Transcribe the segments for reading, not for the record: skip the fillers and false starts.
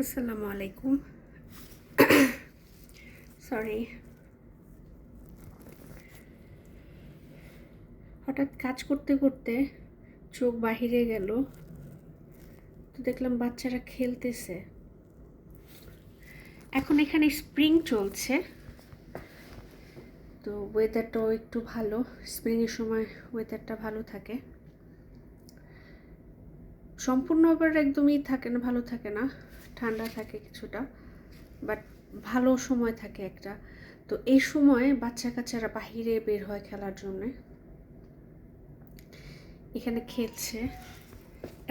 আসসালামু আলাইকুম। সরি, হঠাৎ কাজ করতে করতে চোখ বাহিরে গেল, তো দেখলাম বাচ্চারা খেলতেছে। এখন এখানে স্প্রিং চলছে, তো ওয়েদারটাও একটু ভালো। স্প্রিংয়ের সময় ওয়েদারটা ভালো থাকে, সম্পূর্ণ আবার একদমই থাকে না, ভালো থাকে না, ঠান্ডা থাকে কিছুটা, বাট ভালো সময় থাকে একটা। তো এই সময় বাচ্চা কাচ্চারা বাহিরে বের হয় খেলার জন্যে, এখানে খেলছে।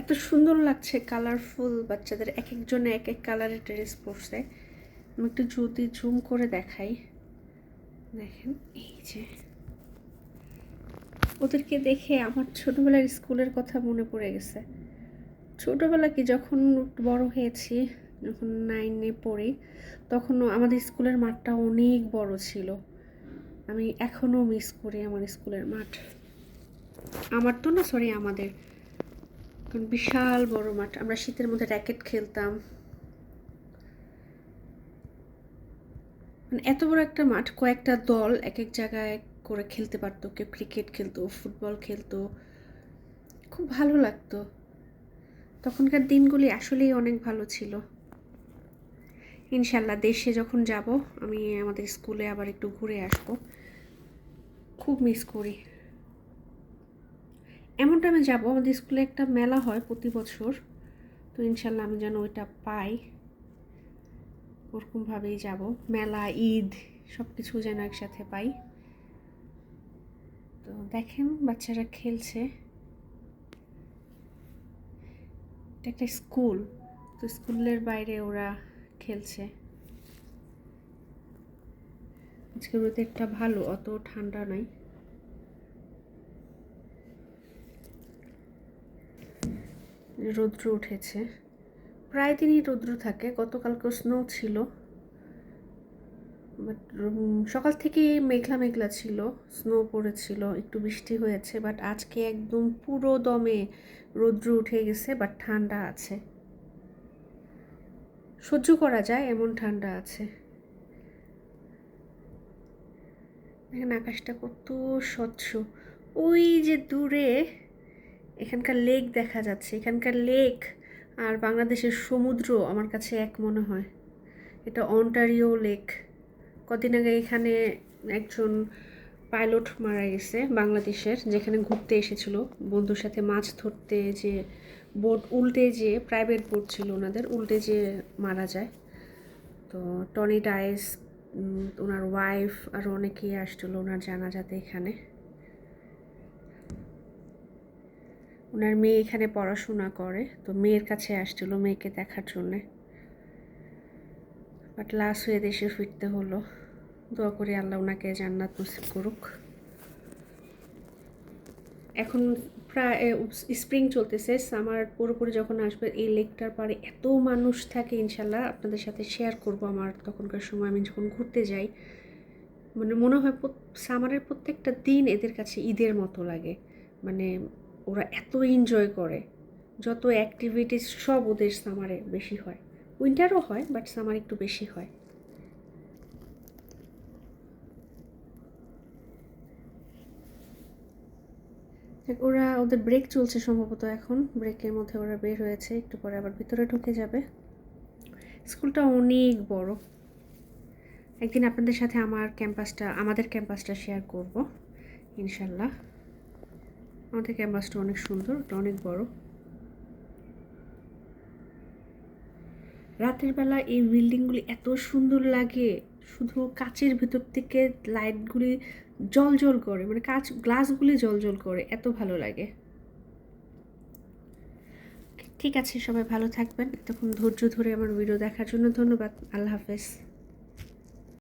এত সুন্দর লাগছে, কালারফুল বাচ্চাদের, এক একজনে এক এক কালারের ড্রেস পরছে। আমি একটু যদি জুম করে দেখাই, দেখেন এই যে ওদেরকে দেখে আমার ছোটবেলার স্কুলের কথা মনে পড়ে গেছে। ছোটবেলা কি, যখন বড় হয়েছি, যখন 9-এ পড়ি, তখনও আমাদের স্কুলের মাঠটা অনেক বড় ছিল। আমি এখনও মিস করি আমার স্কুলের মাঠ। আমার তো না, সরি, আমাদের বিশাল বড় মাঠ। আমরা শীতের মধ্যে র্যাকেট খেলতাম, মানে এত বড় একটা মাঠ, কয়েকটা দল এক এক জায়গায় করে খেলতে পারতো। কেউ ক্রিকেট খেলতো, ফুটবল খেলতো, খুব ভালো লাগতো। তখনকার দিনগুলি আসলেই অনেক ভালো ছিল। ইনশাল্লাহ দেশে যখন যাব, আমি আমাদের স্কুলে আবার একটু ঘুরে আসব। খুব মিস করি। এমন টাইমে যাব, আমাদের স্কুলে একটা মেলা হয় প্রতি বছর, তো ইনশাল্লাহ আমি যেন ওইটা পাই, ওরকমভাবেই যাব। মেলা, ঈদ, সব কিছু যেন একসাথে পাই। তো দেখেন বাচ্চারা খেলছে, এটা একটা স্কুল, তো স্কুলের বাইরে ওরা খেলছে। আজকের ওয়েদারটা ভালো, অত ঠান্ডা নাই। রৌদ্র উঠেছে, প্রায় দিনই রৌদ্র থাকে। গতকালকে স্নো ছিল, বাট সকাল থেকে মেঘলা মেঘলা ছিল, স্নো পড়েছিল, একটু বৃষ্টি হয়েছে। বাট আজকে একদম পুরো দমে রৌদ্র উঠে গেছে, বাট ঠান্ডা আছে, সহ্য করা যায় এমন ঠান্ডা আছে। দেখেন আকাশটা কত স্বচ্ছ। ওই যে দূরে এখানকার লেক দেখা যাচ্ছে, এখানকার লেক আর বাংলাদেশের সমুদ্র আমার কাছে এক মনে হয়। এটা অন্টারিও লেক। কদিন আগে এখানে একজন পাইলট মারা গেছে বাংলাদেশের, যেখানে ঘুরতে এসেছিল বন্ধুর সাথে মাছ ধরতে, যে বোট উল্টে, যে প্রাইভেট বোট ছিল ওনাদের, উল্টে যে মারা যায়। তো টনি ডায়েস, ওনার ওয়াইফ আর অনেকেই আসছিল ওনার জানাজাতে এখানে। ওনার মেয়ে এখানে পড়াশোনা করে, তো মেয়ের কাছে আসছিল মেয়েকে দেখার জন্যে, বাট লাস্ট হয়ে দেশে ফিরতে হলো। দোয়া করি আল্লাহ ওনাকে জান্নাত নসিব করুক। এখন প্রায় স্প্রিং চলতেছে, সামার পুরোপুরি যখন আসবে এই লেকটার পাড়ে এত মানুষ থাকে। ইনশাল্লাহ আপনাদের সাথে শেয়ার করব আমার তখনকার সময় আমি যখন ঘুরতে যাই। মানে মনে হয় সামারের প্রত্যেকটা দিন এদের কাছে ঈদের মতো লাগে। মানে ওরা এত এনজয় করে, যত অ্যাক্টিভিটিস সব ওদের সামারে বেশি হয়। উইন্টারও হয়, বাট সামার একটু বেশি হয়। ওরা, ওদের ব্রেক চলছে সম্ভবত, এখন ব্রেকের মধ্যে ওরা বের হয়েছে, একটু পরে আবার ভিতরে ঢুকে যাবে। স্কুলটা অনেক বড়। একদিন আপনাদের সাথে আমাদের ক্যাম্পাসটা শেয়ার করব ইনশাল্লাহ। আমাদের ক্যাম্পাসটা অনেক সুন্দর, এটা অনেক বড়। রাতের বেলা এই বিল্ডিংগুলি এত সুন্দর লাগে, শুধু কাচের ভিতর থেকে লাইটগুলি জল জল করে, মানে গ্লাসগুলি জল জল করে, এত ভালো লাগে। ঠিক আছে, সবাই ভালো থাকবেন। এতক্ষণ ধৈর্য ধরে আমার ভিডিও দেখার জন্য ধন্যবাদ। আল্লাহ হাফেজ।